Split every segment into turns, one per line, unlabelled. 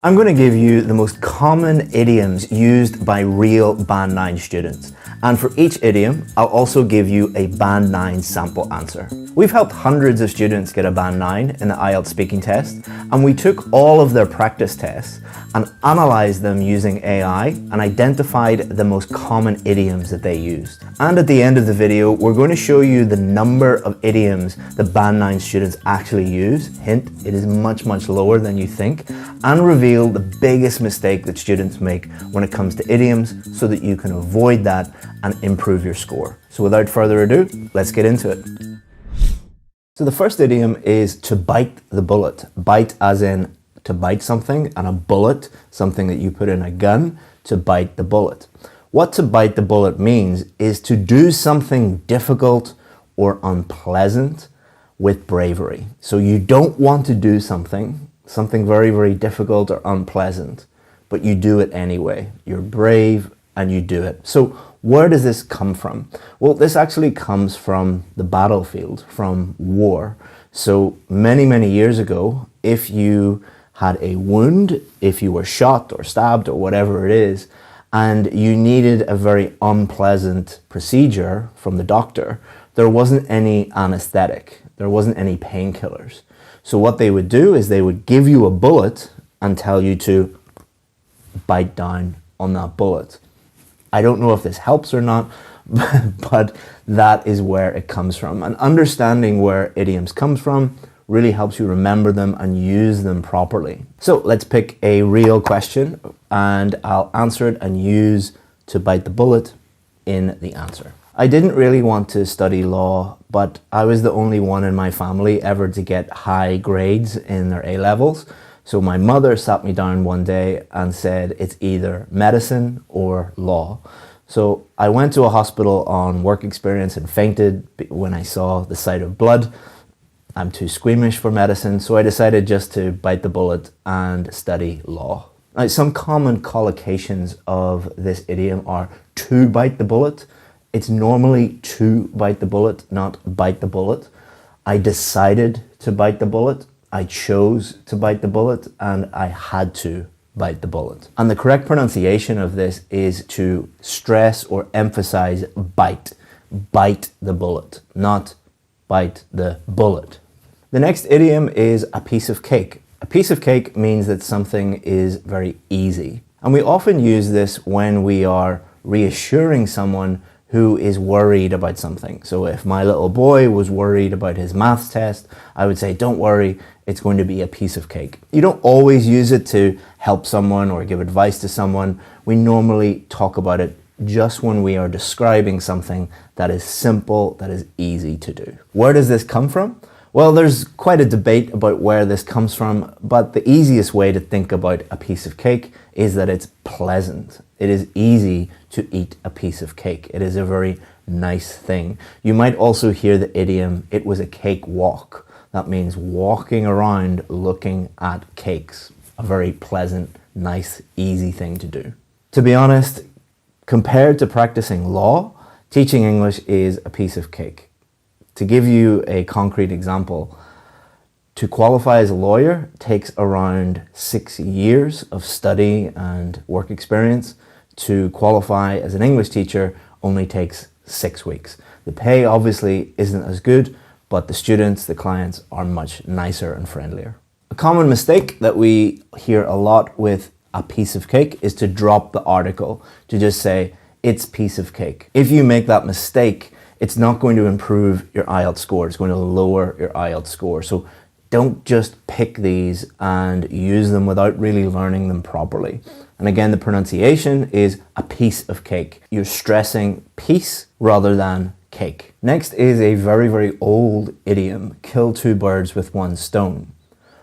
I'm going to give you the most common idioms used by real Band 9 students. And for each idiom, I'll also give you a Band 9 sample answer. We've helped hundreds of students get a Band 9 in the IELTS speaking test, and we took all of their practice tests and analysed them using AI and identified the most common idioms that they used. And at the end of the video, we're going to show you the number of idioms the Band 9 students actually use. Hint, it is much, much lower than you think, and reveal the biggest mistake that students make when it comes to idioms so that you can avoid that and improve your score. So without further ado, let's get into it. So the first idiom is to bite the bullet. Bite as in to bite something, and a bullet, something that you put in a gun, to bite the bullet. What to bite the bullet means is to do something difficult or unpleasant with bravery. So you don't want to do something very, very difficult or unpleasant, but you do it anyway. You're brave and you do it. So where does this come from? Well, this actually comes from the battlefield, from war. So many, many years ago, if you had a wound, if you were shot or stabbed or whatever it is, and you needed a very unpleasant procedure from the doctor, there wasn't any anesthetic, there wasn't any painkillers. So what they would do is they would give you a bullet and tell you to bite down on that bullet. I don't know if this helps or not, but that is where it comes from. And understanding where idioms comes from really helps you remember them and use them properly. So let's pick a real question and I'll answer it and use to bite the bullet in the answer. I didn't really want to study law, but I was the only one in my family ever to get high grades in their A-levels. So my mother sat me down one day and said, it's either medicine or law. So I went to a hospital on work experience and fainted when I saw the sight of blood. I'm too squeamish for medicine, so I decided just to bite the bullet and study law. Now, some common collocations of this idiom are to bite the bullet. It's normally to bite the bullet, not bite the bullet. I decided to bite the bullet. I chose to bite the bullet, and I had to bite the bullet. And the correct pronunciation of this is to stress or emphasize bite. Bite the bullet, not bite the bullet. The next idiom is a piece of cake. A piece of cake means that something is very easy. And we often use this when we are reassuring someone who is worried about something. So if my little boy was worried about his maths test, I would say, don't worry, it's going to be a piece of cake. You don't always use it to help someone or give advice to someone. We normally talk about it just when we are describing something that is simple, that is easy to do. Where does this come from? Well, there's quite a debate about where this comes from, but the easiest way to think about a piece of cake is that it's pleasant. It is easy to eat a piece of cake. It is a very nice thing. You might also hear the idiom, it was a cake walk. That means walking around looking at cakes. A very pleasant, nice, easy thing to do. To be honest, compared to practicing law, teaching English is a piece of cake. To give you a concrete example, to qualify as a lawyer takes around 6 years of study and work experience. To qualify as an English teacher only takes 6 weeks. The pay obviously isn't as good, but the students, the clients are much nicer and friendlier. A common mistake that we hear a lot with a piece of cake is to drop the article, to just say, it's piece of cake. If you make that mistake, it's not going to improve your IELTS score. It's going to lower your IELTS score. So don't just pick these and use them without really learning them properly. And again, the pronunciation is a piece of cake. You're stressing piece rather than cake. Next is a very, very old idiom, kill two birds with one stone.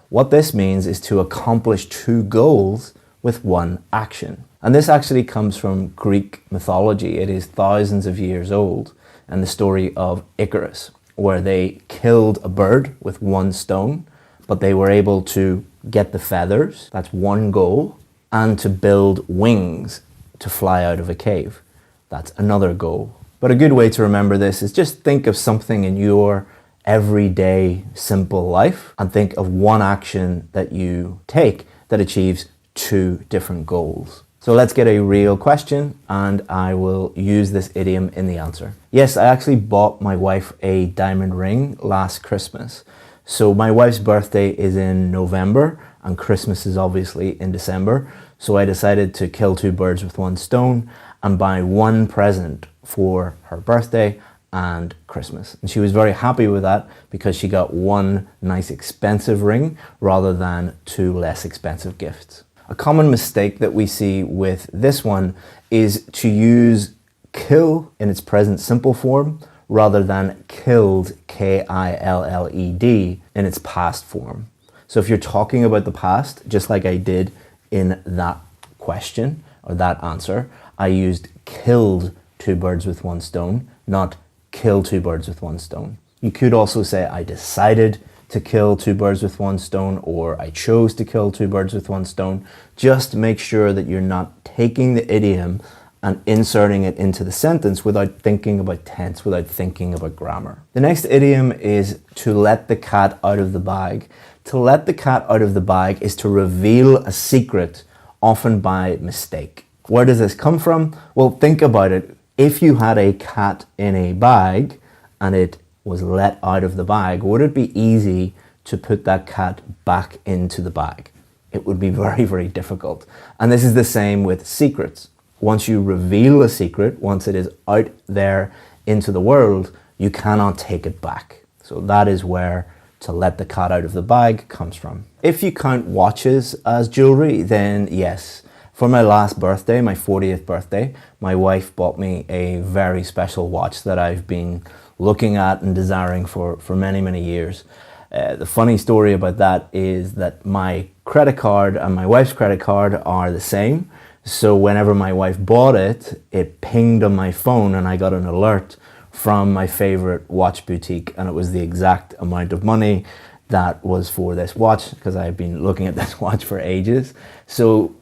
What this means is to accomplish two goals with one action. And this actually comes from Greek mythology. It is thousands of years old. And the story of Icarus, where they killed a bird with one stone, but they were able to get the feathers, that's one goal, and to build wings to fly out of a cave. That's another goal. But a good way to remember this is just think of something in your everyday simple life and think of one action that you take that achieves two different goals. So let's get a real question, and I will use this idiom in the answer. Yes, I actually bought my wife a diamond ring last Christmas. So my wife's birthday is in November and Christmas is obviously in December. So I decided to kill two birds with one stone and buy one present for her birthday and Christmas. And she was very happy with that because she got one nice expensive ring rather than two less expensive gifts. A common mistake that we see with this one is to use kill in its present simple form rather than killed, K-I-L-L-E-D, in its past form. So if you're talking about the past, just like I did in that question or that answer, I used killed two birds with one stone, not kill two birds with one stone. You could also say I decided to kill two birds with one stone, or I chose to kill two birds with one stone. Just make sure that you're not taking the idiom and inserting it into the sentence without thinking about tense, without thinking about grammar. The next idiom is to let the cat out of the bag. To let the cat out of the bag is to reveal a secret, often by mistake. Where does this come from? Well, think about it. If you had a cat in a bag and it was let out of the bag, would it be easy to put that cat back into the bag? It would be very, very difficult. And this is the same with secrets. Once you reveal a secret, once it is out there into the world, you cannot take it back. So that is where to let the cat out of the bag comes from. If you count watches as jewelry, then yes. For my last birthday, my 40th birthday, my wife bought me a very special watch that I've been looking at and desiring for many, many years. The funny story about that is that my credit card and my wife's credit card are the same. So whenever my wife bought it, it pinged on my phone and I got an alert from my favorite watch boutique, and it was the exact amount of money that was for this watch because I've been looking at this watch for ages. So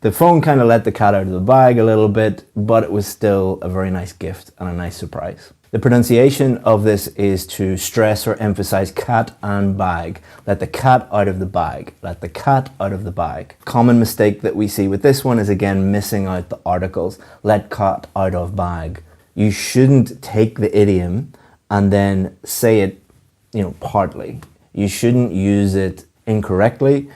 the phone kind of let the cat out of the bag a little bit, but it was still a very nice gift and a nice surprise. The pronunciation of this is to stress or emphasize cat and bag. Let the cat out of the bag. Let the cat out of the bag. Common mistake that we see with this one is again missing out the articles. Let cat out of bag. You shouldn't take the idiom and then say it, partly. You shouldn't use it incorrectly.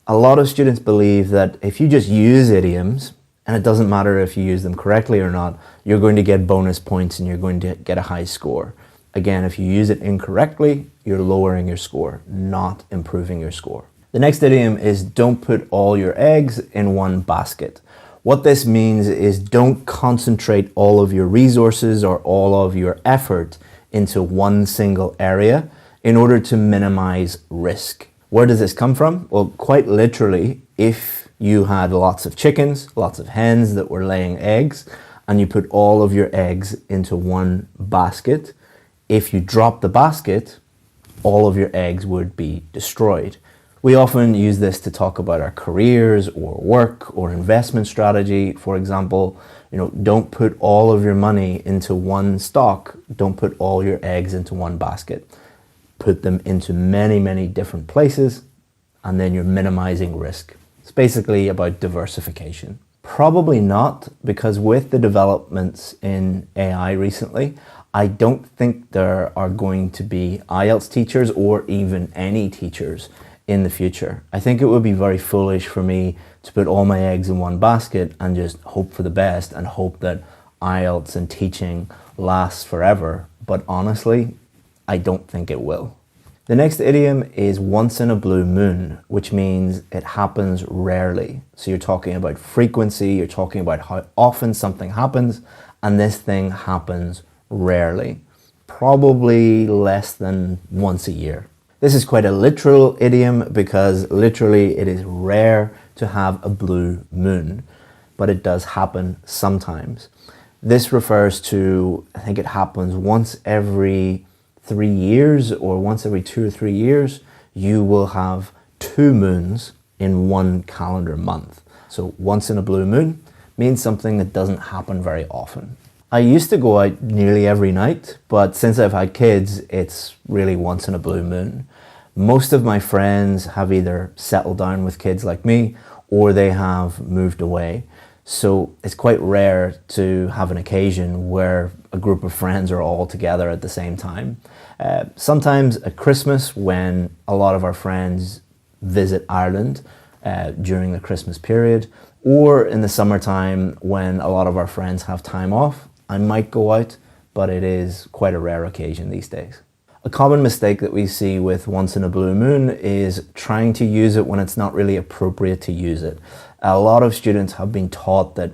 A lot of students believe that if you just use idioms, and it doesn't matter if you use them correctly or not, you're going to get bonus points and you're going to get a high score. Again, if you use it incorrectly, you're lowering your score, not improving your score. The next idiom is don't put all your eggs in one basket. What this means is don't concentrate all of your resources or all of your effort into one single area in order to minimize risk. Where does this come from? Well, quite literally, if you had lots of chickens, lots of hens that were laying eggs, and you put all of your eggs into one basket, if you drop the basket, all of your eggs would be destroyed. We often use this to talk about our careers or work or investment strategy. For example, don't put all of your money into one stock. Don't put all your eggs into one basket. Put them into many, many different places, and then you're minimizing risk. It's basically about diversification. Probably not, because with the developments in AI recently, I don't think there are going to be IELTS teachers or even any teachers in the future. I think it would be very foolish for me to put all my eggs in one basket and just hope for the best and hope that IELTS and teaching lasts forever. But honestly, I don't think it will. The next idiom is once in a blue moon, which means it happens rarely. So you're talking about frequency, you're talking about how often something happens, and this thing happens rarely. Probably less than once a year. This is quite a literal idiom because literally it is rare to have a blue moon, but it does happen sometimes. This refers to, I think it happens once every 3 years or once every 2 or 3 years, you will have 2 moons in one calendar month. So once in a blue moon means something that doesn't happen very often. I used to go out nearly every night, but since I've had kids, it's really once in a blue moon. Most of my friends have either settled down with kids like me, or they have moved away. So it's quite rare to have an occasion where a group of friends are all together at the same time. Sometimes at Christmas, when a lot of our friends visit Ireland during the Christmas period, or in the summertime when a lot of our friends have time off, I might go out, but it is quite a rare occasion these days. A common mistake that we see with once in a blue moon is trying to use it when it's not really appropriate to use it. A lot of students have been taught that,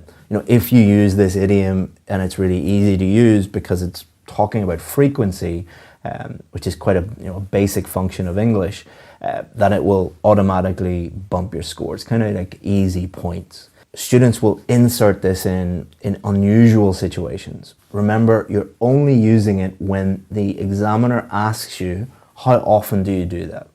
if you use this idiom and it's really easy to use because it's talking about frequency, which is quite a basic function of English, that it will automatically bump your score. It's kind of like easy points. Students will insert this in unusual situations. Remember, you're only using it when the examiner asks you, how often do you do that?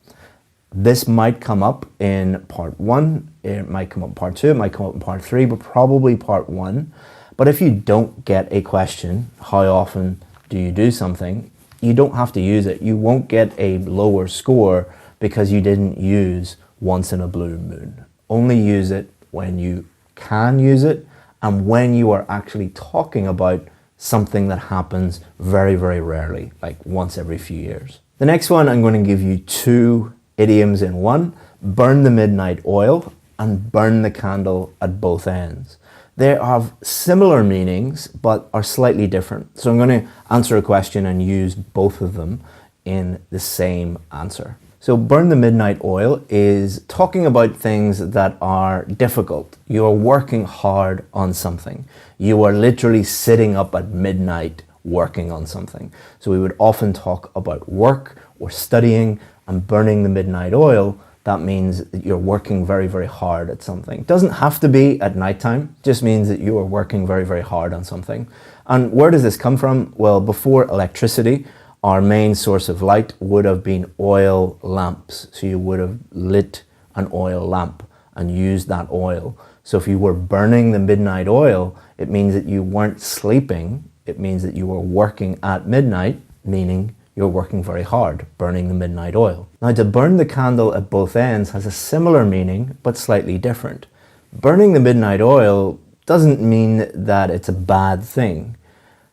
This might come up in part 1, it might come up in part 2, it might come up in part 3, but probably part 1. But if you don't get a question, how often do you do something, you don't have to use it. You won't get a lower score because you didn't use once in a blue moon. Only use it when you can use it and when you are actually talking about something that happens very, very rarely, like once every few years. The next one, I'm going to give you 2 idioms in one: burn the midnight oil and burn the candle at both ends. They have similar meanings, but are slightly different. So I'm going to answer a question and use both of them in the same answer. So burn the midnight oil is talking about things that are difficult. You are working hard on something. You are literally sitting up at midnight working on something. So we would often talk about work or studying, and burning the midnight oil, that means that you're working very, very hard at something. It doesn't have to be at nighttime, it just means that you are working very, very hard on something. And where does this come from? Well, before electricity, our main source of light would have been oil lamps. So you would have lit an oil lamp and used that oil. So if you were burning the midnight oil, it means that you weren't sleeping. It means that you were working at midnight, meaning you're working very hard, burning the midnight oil. Now, to burn the candle at both ends has a similar meaning, but slightly different. Burning the midnight oil doesn't mean that it's a bad thing.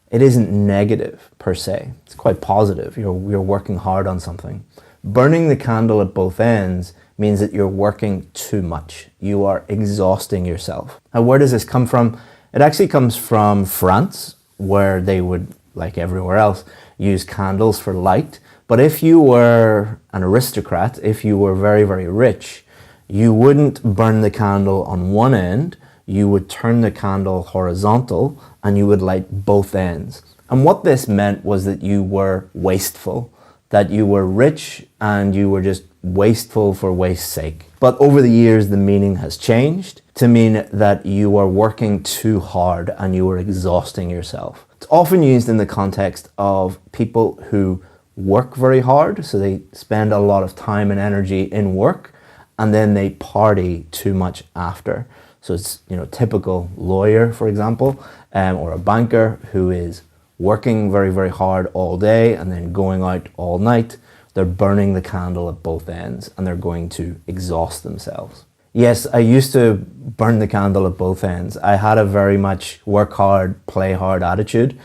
It isn't negative per se. It's quite positive. You're working hard on something. Burning the candle at both ends means that you're working too much. You are exhausting yourself. Now, where does this come from? It actually comes from France, where they would, like everywhere else, use candles for light. But if you were an aristocrat, if you were very, very rich, you wouldn't burn the candle on one end. You would turn the candle horizontal and you would light both ends. And what this meant was that you were wasteful, that you were rich and you were just wasteful for waste's sake. But over the years, the meaning has changed to mean that you are working too hard and you are exhausting yourself. It's often used in the context of people who work very hard, so they spend a lot of time and energy in work, and then they party too much after. So it's typical lawyer, for example, or a banker who is working very, very hard all day and then going out all night. They're burning the candle at both ends and they're going to exhaust themselves. Yes, I used to burn the candle at both ends. I had a very much work hard, play hard attitude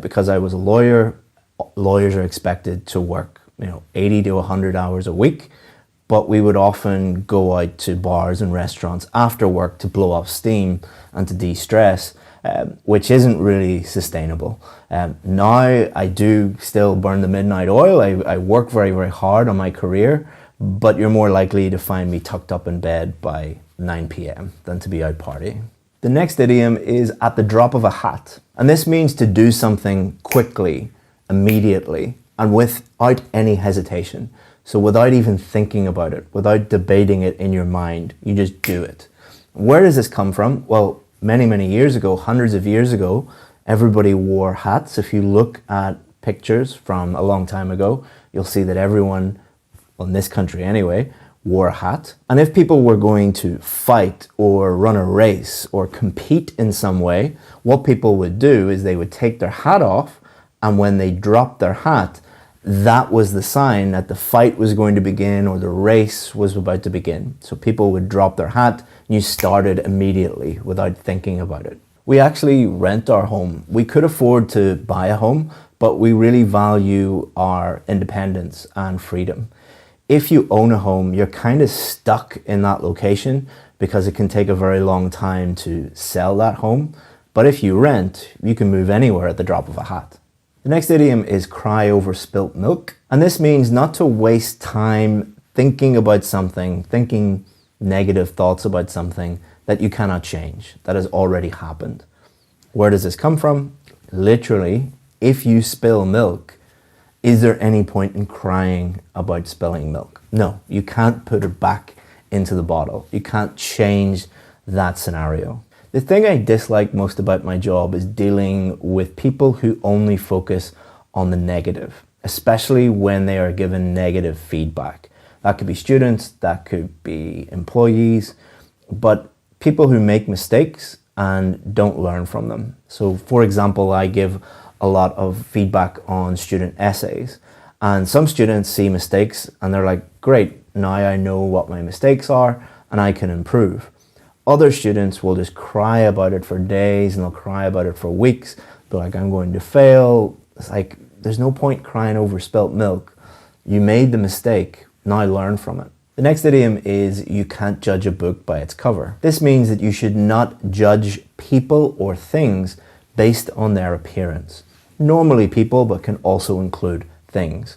because I was a lawyer. Lawyers are expected to work 80 to 100 hours a week, but we would often go out to bars and restaurants after work to blow off steam and to de-stress, which isn't really sustainable. Now I do still burn the midnight oil. I work very, very hard on my career, but you're more likely to find me tucked up in bed by 9 p.m. than to be out partying. The next idiom is at the drop of a hat. And this means to do something quickly, immediately, and without any hesitation. So without even thinking about it, without debating it in your mind, you just do it. Where does this come from? Well, many, many years ago, hundreds of years ago, everybody wore hats. If you look at pictures from a long time ago, you'll see that everyone, well, in this country anyway, wore a hat. And if people were going to fight or run a race or compete in some way, what people would do is they would take their hat off, and when they dropped their hat, that was the sign that the fight was going to begin or the race was about to begin. So people would drop their hat and you started immediately without thinking about it. We actually rent our home. We could afford to buy a home, but we really value our independence and freedom. If you own a home, you're kind of stuck in that location because it can take a very long time to sell that home. But if you rent, you can move anywhere at the drop of a hat. The next idiom is cry over spilt milk. And this means not to waste time thinking about something, thinking negative thoughts about something that you cannot change, that has already happened. Where does this come from? Literally, if you spill milk, is there any point in crying about spilling milk? No, you can't put it back into the bottle. You can't change that scenario. The thing I dislike most about my job is dealing with people who only focus on the negative, especially when they are given negative feedback. That could be students, that could be employees, but people who make mistakes and don't learn from them. So for example, I give a lot of feedback on student essays, and some students see mistakes and they're like, great, now I know what my mistakes are and I can improve. Other students will just cry about it for days and they'll cry about it for weeks. They're like, I'm going to fail. It's like, there's no point crying over spilt milk. You made the mistake, now learn from it. The next idiom is you can't judge a book by its cover. This means that you should not judge people or things based on their appearance. Normally people, but can also include things.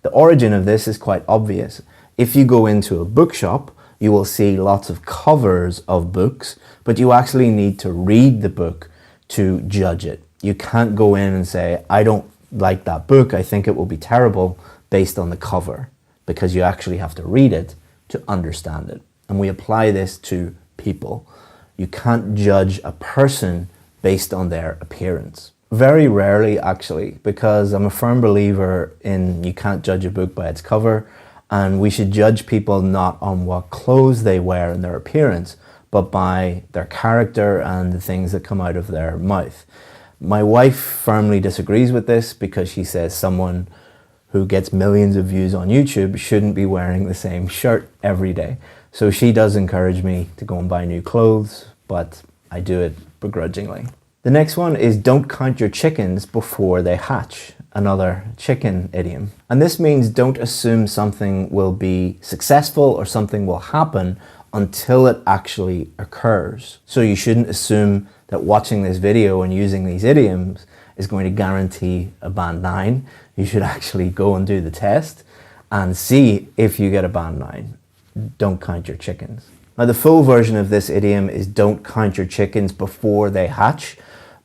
The origin of this is quite obvious. If you go into a bookshop, you will see lots of covers of books, but you actually need to read the book to judge it. You can't go in and say, I don't like that book, I think it will be terrible, based on the cover, because you actually have to read it to understand it. And we apply this to people. You can't judge a person based on their appearance. Very rarely actually, because I'm a firm believer in you can't judge a book by its cover, and we should judge people not on what clothes they wear and their appearance, but by their character and the things that come out of their mouth. My wife firmly disagrees with this because she says someone who gets millions of views on YouTube shouldn't be wearing the same shirt every day. So she does encourage me to go and buy new clothes, but I do it begrudgingly. The next one is don't count your chickens before they hatch, another chicken idiom. And this means don't assume something will be successful or something will happen until it actually occurs. So you shouldn't assume that watching this video and using these idioms is going to guarantee a band 9. You should actually go and do the test and see if you get a band 9. Don't count your chickens. Now the full version of this idiom is don't count your chickens before they hatch,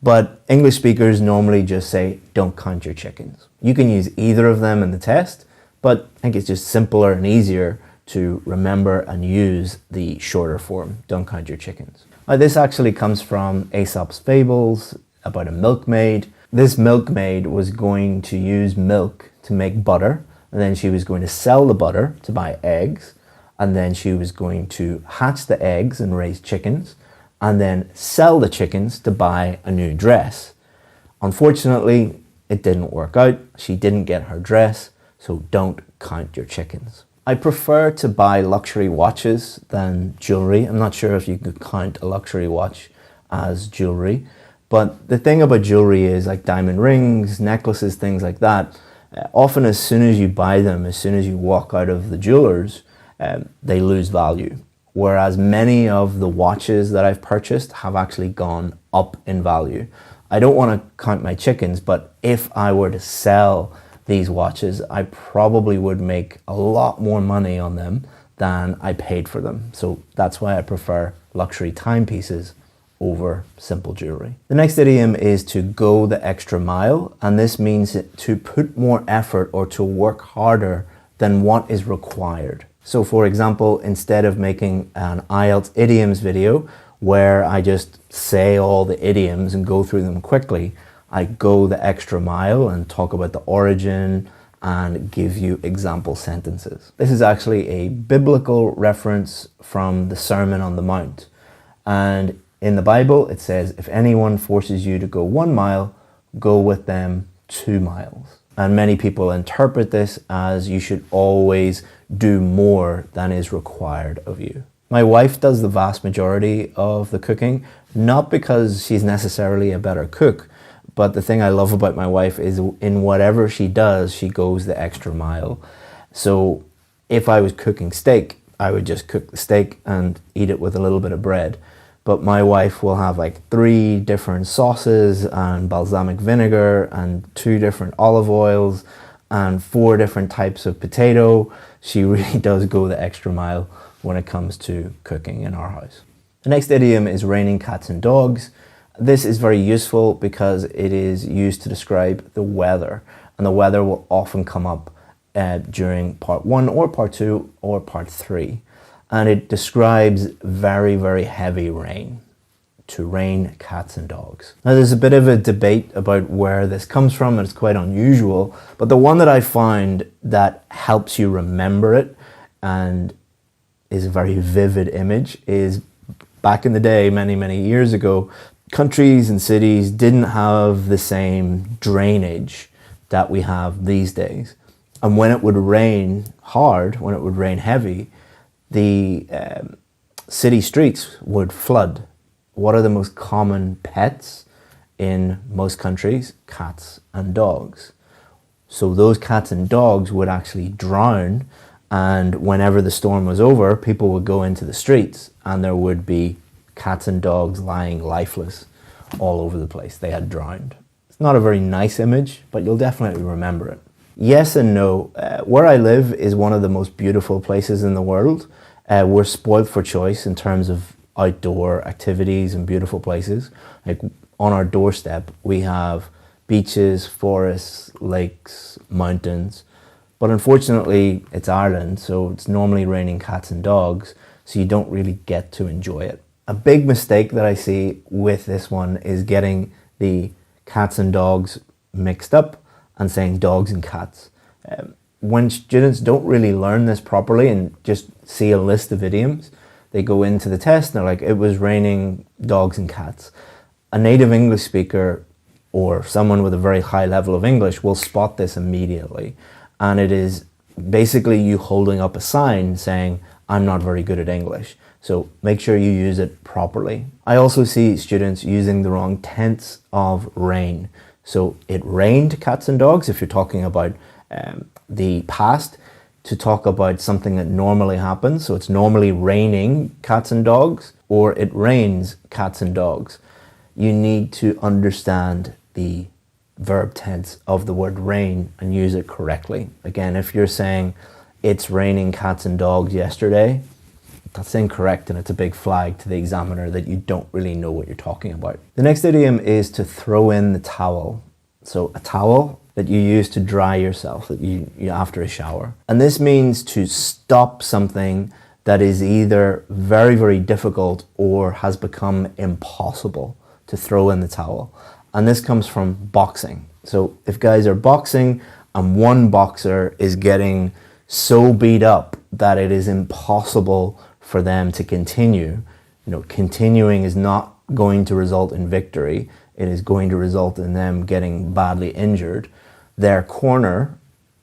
but English speakers normally just say don't count your chickens. You can use either of them in the test, but I think it's just simpler and easier to remember and use the shorter form, don't count your chickens. Now this actually comes from Aesop's fables about a milkmaid. This milkmaid was going to use milk to make butter, and then she was going to sell the butter to buy eggs, and then she was going to hatch the eggs and raise chickens, and then sell the chickens to buy a new dress. Unfortunately, it didn't work out. She didn't get her dress, so don't count your chickens. I prefer to buy luxury watches than jewelry. I'm not sure if you could count a luxury watch as jewelry, but the thing about jewelry is like diamond rings, necklaces, things like that. Often as soon as you buy them, as soon as you walk out of the jewelers, they lose value. Whereas many of the watches that I've purchased have actually gone up in value. I don't want to count my chickens, but if I were to sell these watches, I probably would make a lot more money on them than I paid for them. So that's why I prefer luxury timepieces over simple jewelry. The next idiom is to go the extra mile, and this means to put more effort or to work harder than what is required. So for example, instead of making an IELTS idioms video where I just say all the idioms and go through them quickly, I go the extra mile and talk about the origin and give you example sentences. This is actually a biblical reference from the Sermon on the Mount. And in the Bible, it says, if anyone forces you to go 1 mile, go with them 2 miles. And many people interpret this as you should always do more than is required of you. My wife does the vast majority of the cooking, not because she's necessarily a better cook, but the thing I love about my wife is in whatever she does, she goes the extra mile. So if I was cooking steak, I would just cook the steak and eat it with a little bit of bread. But my wife will have like 3 different sauces and balsamic vinegar and 2 different olive oils and 4 different types of potato. She really does go the extra mile when it comes to cooking in our house. The next idiom is raining cats and dogs. This is very useful because it is used to describe the weather, and the weather will often come up during part 1 or part 2 or part 3. And it describes very, very heavy rain. To rain cats and dogs. Now there's a bit of a debate about where this comes from, and it's quite unusual, but the one that I find that helps you remember it and is a very vivid image is back in the day, many, many years ago, countries and cities didn't have the same drainage that we have these days. And when it would rain hard, when it would rain heavy, the city streets would flood. What are the most common pets in most countries? Cats and dogs. So those cats and dogs would actually drown, and whenever the storm was over, people would go into the streets and there would be cats and dogs lying lifeless all over the place. They had drowned. It's not a very nice image, but you'll definitely remember it. Yes and no. Where I live is one of the most beautiful places in the world. We're spoiled for choice in terms of outdoor activities and beautiful places. Like on our doorstep, we have beaches, forests, lakes, mountains. But unfortunately, it's Ireland, so it's normally raining cats and dogs, so you don't really get to enjoy it. A big mistake that I see with this one is getting the cats and dogs mixed up and saying dogs and cats. When students don't really learn this properly and just see a list of idioms, they go into the test and they're like, it was raining dogs and cats. A native English speaker or someone with a very high level of English will spot this immediately. And it is basically you holding up a sign saying, I'm not very good at English. So make sure you use it properly. I also see students using the wrong tense of rain. So it rained cats and dogs if you're talking about the past, to talk about something that normally happens. So it's normally raining cats and dogs, or it rains cats and dogs. You need to understand the verb tense of the word rain and use it correctly. Again, if you're saying it's raining cats and dogs yesterday, that's incorrect, and it's a big flag to the examiner that you don't really know what you're talking about. The next idiom is to throw in the towel. So a towel that you use to dry yourself, that you after a shower. And this means to stop something that is either very, very difficult or has become impossible, to throw in the towel. And this comes from boxing. So if guys are boxing and one boxer is getting so beat up that it is impossible for them to continue, continuing is not going to result in victory. It is going to result in them getting badly injured. Their corner,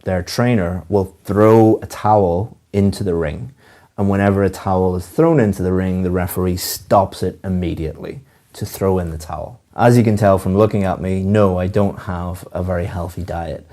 their trainer, will throw a towel into the ring. And whenever a towel is thrown into the ring, the referee stops it immediately to throw in the towel. As you can tell from looking at me, no, I don't have a very healthy diet.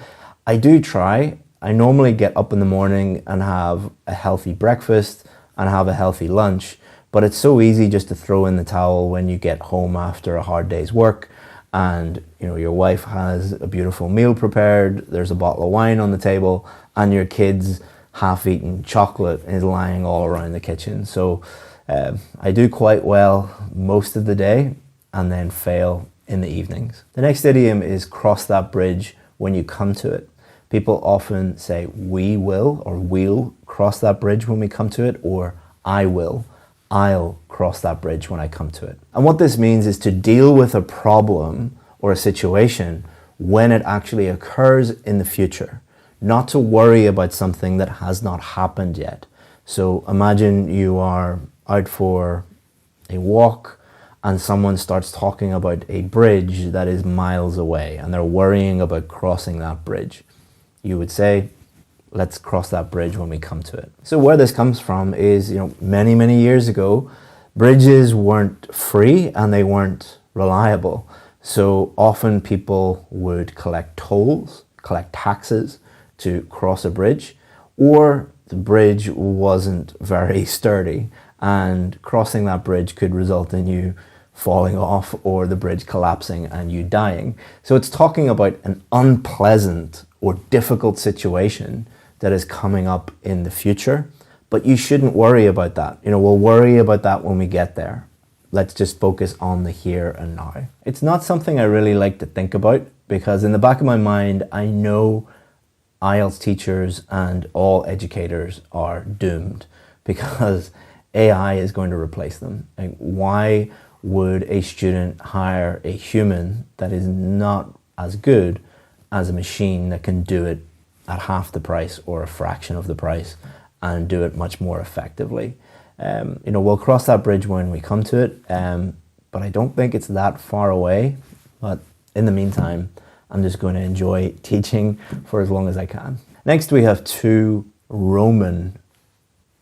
I do try. I normally get up in the morning and have a healthy breakfast and have a healthy lunch, but it's so easy just to throw in the towel when you get home after a hard day's work and your wife has a beautiful meal prepared, there's a bottle of wine on the table, and your kids' half-eaten chocolate is lying all around the kitchen. So I do quite well most of the day and then fail in the evenings. The next idiom is cross that bridge when you come to it. People often say we will or we'll cross that bridge when we come to it, or I'll cross that bridge when I come to it. And what this means is to deal with a problem or a situation when it actually occurs in the future, not to worry about something that has not happened yet. So imagine you are out for a walk and someone starts talking about a bridge that is miles away and they're worrying about crossing that bridge. You would say, let's cross that bridge when we come to it. So where this comes from is, many, many years ago, bridges weren't free and they weren't reliable. So often people would collect tolls, collect taxes to cross a bridge, or the bridge wasn't very sturdy and crossing that bridge could result in you falling off or the bridge collapsing and you dying. So it's talking about an unpleasant or difficult situation that is coming up in the future, but you shouldn't worry about that. We'll worry about that when we get there. Let's just focus on the here and now. It's not something I really like to think about because in the back of my mind, I know IELTS teachers and all educators are doomed because AI is going to replace them. Like, why would a student hire a human that is not as good as a machine that can do it at half the price or a fraction of the price and do it much more effectively? We'll cross that bridge when we come to it, but I don't think it's that far away. But in the meantime, I'm just going to enjoy teaching for as long as I can. Next, we have two Roman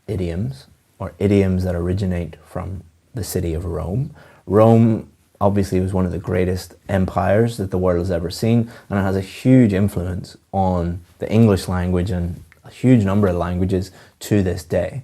idioms, or idioms that originate from the city of Rome. Rome obviously was one of the greatest empires that the world has ever seen, and it has a huge influence on the English language and a huge number of languages to this day.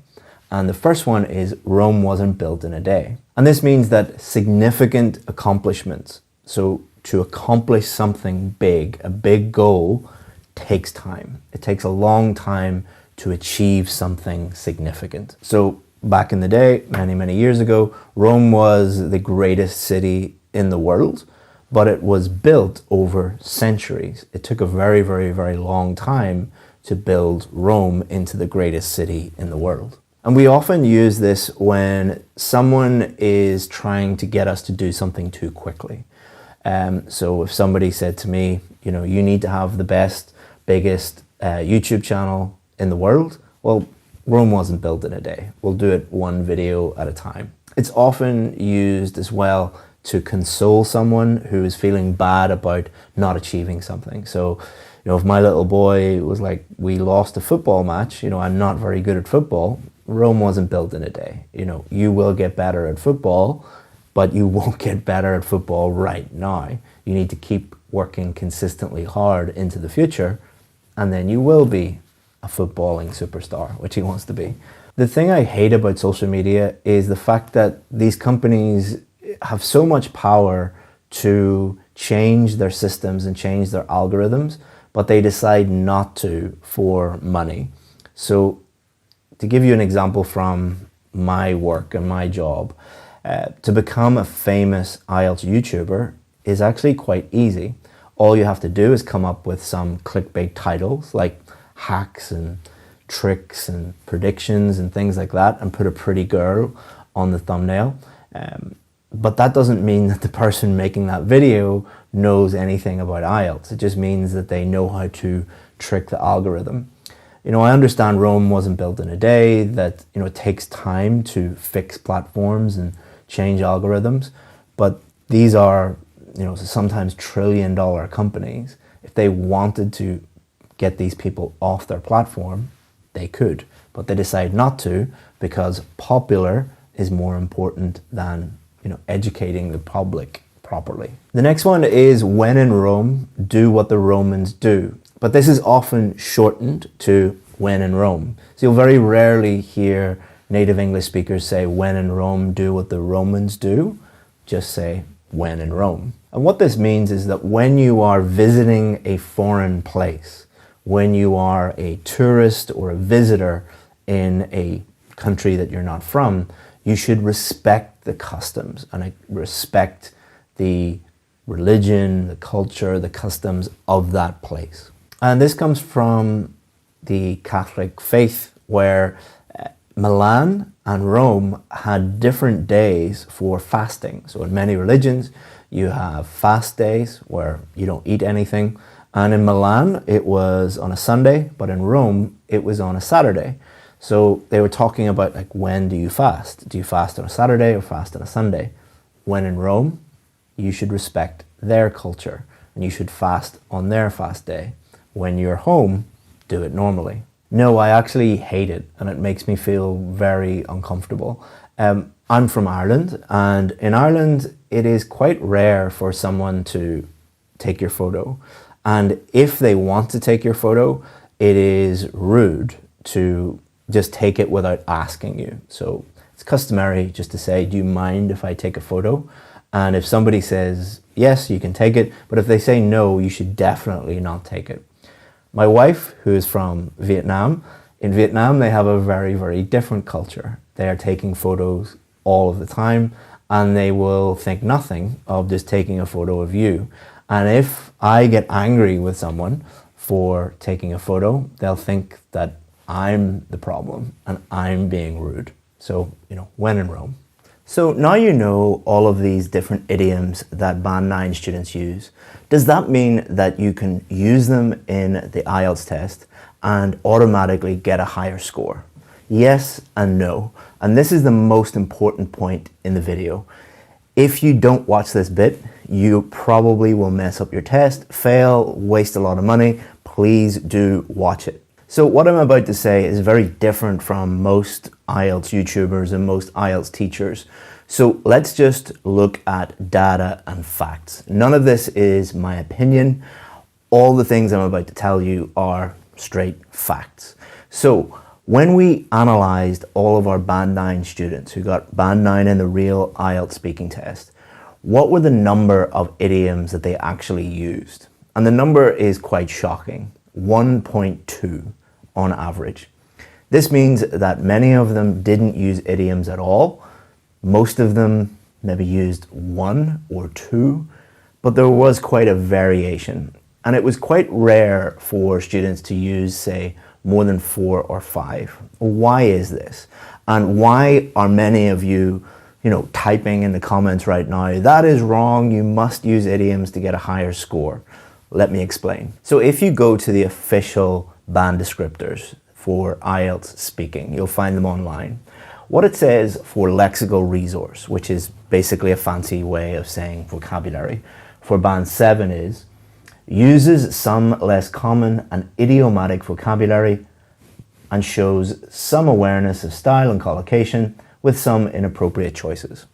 And the first one is Rome wasn't built in a day. And this means that significant accomplishments, so to accomplish something big, a big goal, takes time. It takes a long time to achieve something significant. So back in the day, many, many years ago, Rome was the greatest city in the world, but it was built over centuries. It took a very, very, very long time to build Rome into the greatest city in the world. And we often use this when someone is trying to get us to do something too quickly. So if somebody said to me, you need to have the best, biggest YouTube channel in the world, well, Rome wasn't built in a day. We'll do it one video at a time. It's often used as well to console someone who is feeling bad about not achieving something. So, if my little boy was like, we lost a football match, I'm not very good at football. Rome wasn't built in a day. You will get better at football, but you won't get better at football right now. You need to keep working consistently hard into the future, and then you will be a footballing superstar, which he wants to be. The thing I hate about social media is the fact that these companies have so much power to change their systems and change their algorithms, but they decide not to for money. So to give you an example from my work and my job, to become a famous IELTS YouTuber is actually quite easy. All you have to do is come up with some clickbait titles like hacks and tricks and predictions and things like that and put a pretty girl on the thumbnail. But that doesn't mean that the person making that video knows anything about IELTS. It just means that they know how to trick the algorithm. I understand Rome wasn't built in a day, that it takes time to fix platforms and change algorithms, but these are sometimes trillion-dollar companies. If they wanted to get these people off their platform, they could, but they decide not to because popular is more important than educating the public properly. The next one is when in Rome, do what the Romans do. But this is often shortened to when in Rome. So you'll very rarely hear native English speakers say when in Rome, do what the Romans do. Just say when in Rome. And what this means is that when you are visiting a foreign place, when you are a tourist or a visitor in a country that you're not from, you should respect the customs and respect the religion, the culture, the customs of that place. And this comes from the Catholic faith, where Milan and Rome had different days for fasting. So in many religions, you have fast days where you don't eat anything. And in Milan, it was on a Sunday, but in Rome, it was on a Saturday. So they were talking about, like, when do you fast? Do you fast on a Saturday or fast on a Sunday? When in Rome, you should respect their culture and you should fast on their fast day. When you're home, do it normally. No, I actually hate it, and it makes me feel very uncomfortable. I'm from Ireland, and in Ireland, it is quite rare for someone to take your photo. And if they want to take your photo, it is rude to just take it without asking you. So it's customary just to say, do you mind if I take a photo? And if somebody says, yes, you can take it, but if they say no, you should definitely not take it. My wife, who is from Vietnam, in Vietnam, they have a very, very different culture. They are taking photos all of the time, and they will think nothing of just taking a photo of you. And if I get angry with someone for taking a photo, they'll think that I'm the problem and I'm being rude. So, when in Rome. So now you know all of these different idioms that Band 9 students use. Does that mean that you can use them in the IELTS test and automatically get a higher score? Yes and no. And this is the most important point in the video. If you don't watch this bit, you probably will mess up your test, fail, waste a lot of money. Please do watch it. So what I'm about to say is very different from most IELTS YouTubers and most IELTS teachers. So let's just look at data and facts. None of this is my opinion. All the things I'm about to tell you are straight facts. So when we analyzed all of our Band 9 students who got Band 9 in the real IELTS speaking test, what were the number of idioms that they actually used? And the number is quite shocking, 1.2 on average. This means that many of them didn't use idioms at all. Most of them maybe used 1 or 2, but there was quite a variation. And it was quite rare for students to use, say, more than 4 or 5. Why is this? And why are many of you, typing in the comments right now, that is wrong, you must use idioms to get a higher score? Let me explain. So if you go to the official band descriptors for IELTS speaking, you'll find them online. What it says for lexical resource, which is basically a fancy way of saying vocabulary, for Band 7 is, uses some less common and idiomatic vocabulary and shows some awareness of style and collocation with some inappropriate choices.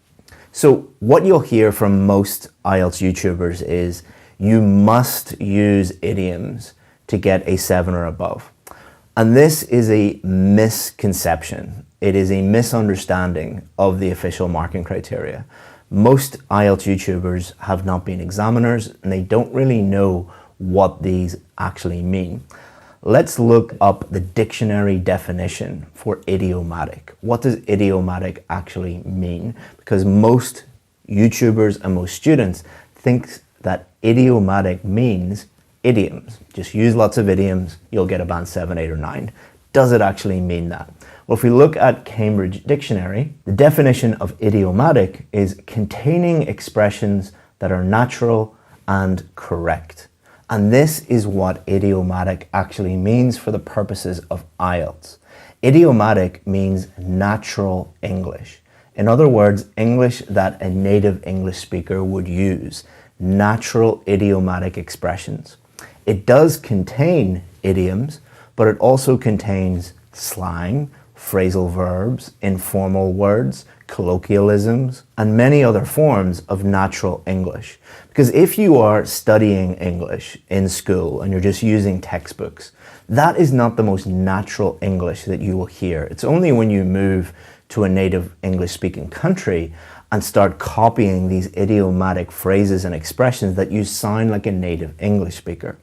So what you'll hear from most IELTS YouTubers is you must use idioms to get a 7 or above. And this is a misconception. It is a misunderstanding of the official marking criteria. Most IELTS YouTubers have not been examiners and they don't really know what these actually mean. Let's look up the dictionary definition for idiomatic. What does idiomatic actually mean? Because most YouTubers and most students think that idiomatic means idioms. Just use lots of idioms, you'll get a Band 7, 8 or 9. Does it actually mean that? Well, if we look at Cambridge Dictionary, the definition of idiomatic is containing expressions that are natural and correct. And this is what idiomatic actually means for the purposes of IELTS. Idiomatic means natural English. In other words, English that a native English speaker would use. Natural idiomatic expressions. It does contain idioms, but it also contains slang, phrasal verbs, informal words, colloquialisms, and many other forms of natural English. Because if you are studying English in school and you're just using textbooks, that is not the most natural English that you will hear. It's only when you move to a native English-speaking country and start copying these idiomatic phrases and expressions that you sound like a native English speaker.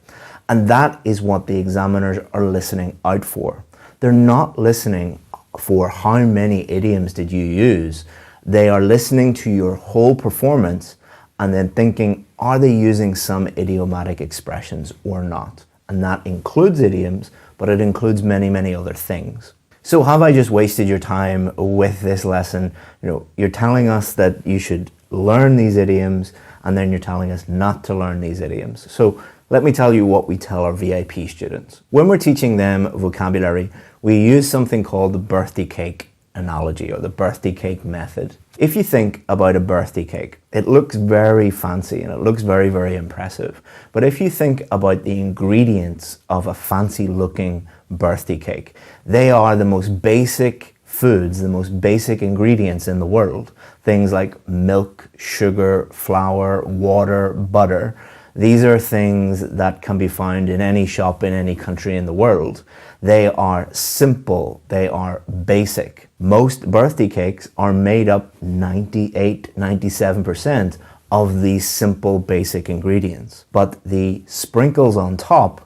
And that is what the examiners are listening out for. They're not listening for how many idioms did you use. They are listening to your whole performance and then thinking, are they using some idiomatic expressions or not? And that includes idioms, but it includes many, many other things. So have I just wasted your time with this lesson? You're telling us that you should learn these idioms, and then you're telling us not to learn these idioms. So let me tell you what we tell our VIP students. When we're teaching them vocabulary, we use something called the birthday cake analogy or the birthday cake method. If you think about a birthday cake, it looks very fancy and it looks very, very impressive. But if you think about the ingredients of a fancy looking birthday cake, they are the most basic foods, the most basic ingredients in the world. Things like milk, sugar, flour, water, butter. These are things that can be found in any shop in any country in the world. They are simple, they are basic. Most birthday cakes are made up 98-97% of these simple basic ingredients. But the sprinkles on top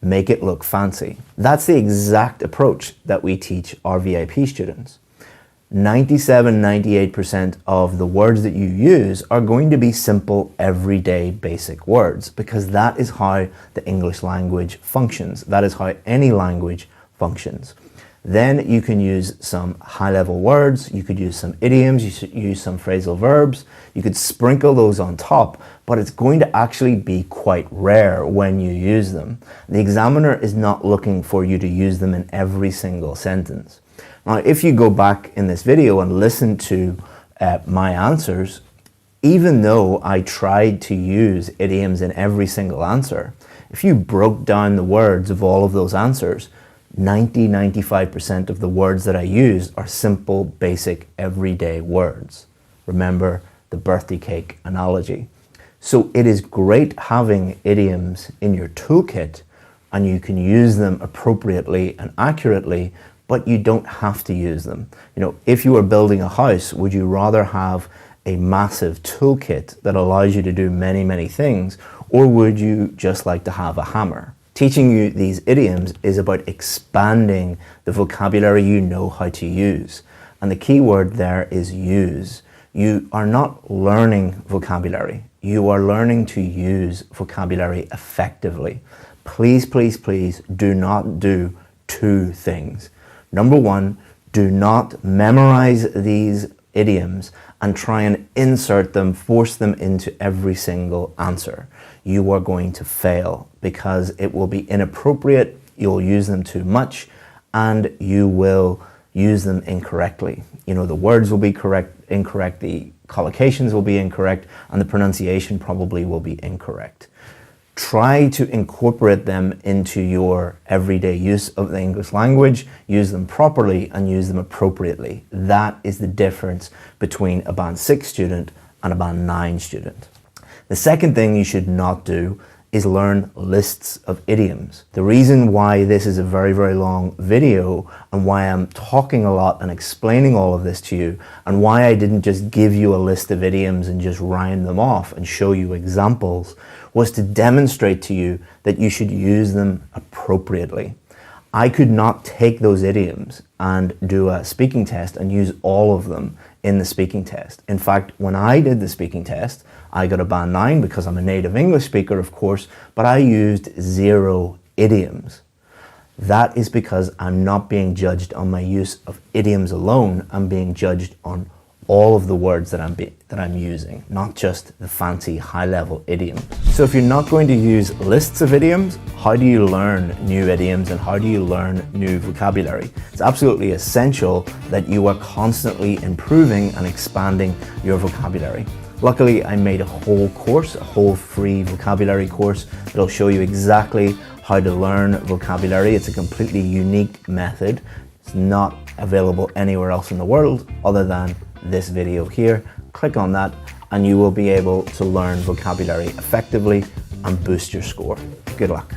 make it look fancy. That's the exact approach that we teach our VIP students. 97-98% of the words that you use are going to be simple, everyday, basic words, because that is how the English language functions. That is how any language functions. Then you can use some high-level words, you could use some idioms, you should use some phrasal verbs, you could sprinkle those on top, but it's going to actually be quite rare when you use them. The examiner is not looking for you to use them in every single sentence. Now, if you go back in this video and listen to my answers, even though I tried to use idioms in every single answer, if you broke down the words of all of those answers, 90-95% of the words that I used are simple, basic, everyday words. Remember the birthday cake analogy. So it is great having idioms in your toolkit and you can use them appropriately and accurately, but you don't have to use them. You know, if you were building a house, would you rather have a massive toolkit that allows you to do many, many things, or would you just like to have a hammer? Teaching you these idioms is about expanding the vocabulary you know how to use. And the key word there is use. You are not learning vocabulary. You are learning to use vocabulary effectively. Please, please, please do not do two things. Number one, do not memorize these idioms and try and insert them, force them into every single answer. You are going to fail because it will be inappropriate, you'll use them too much, and you will use them incorrectly. You know, the words will be incorrect, the collocations will be incorrect, and the pronunciation probably will be incorrect. Try to incorporate them into your everyday use of the English language, use them properly and use them appropriately. That is the difference between a Band 6 student and a Band 9 student. The second thing you should not do is learn lists of idioms. The reason why this is a very, very long video and why I'm talking a lot and explaining all of this to you and why I didn't just give you a list of idioms and just rhyme them off and show you examples was to demonstrate to you that you should use them appropriately. I could not take those idioms and do a speaking test and use all of them in the speaking test. In fact, when I did the speaking test, I got a Band 9 because I'm a native English speaker, of course, but I used 0 idioms. That is because I'm not being judged on my use of idioms alone. I'm being judged on all of the words that I'm using, not just the fancy high-level idioms. So if you're not going to use lists of idioms, how do you learn new idioms and how do you learn new vocabulary? It's absolutely essential that you are constantly improving and expanding your vocabulary. Luckily, I made a whole course, a whole free vocabulary course that'll show you exactly how to learn vocabulary. It's a completely unique method. It's not available anywhere else in the world other than this video here. Click on that and you will be able to learn vocabulary effectively and boost your score. Good luck.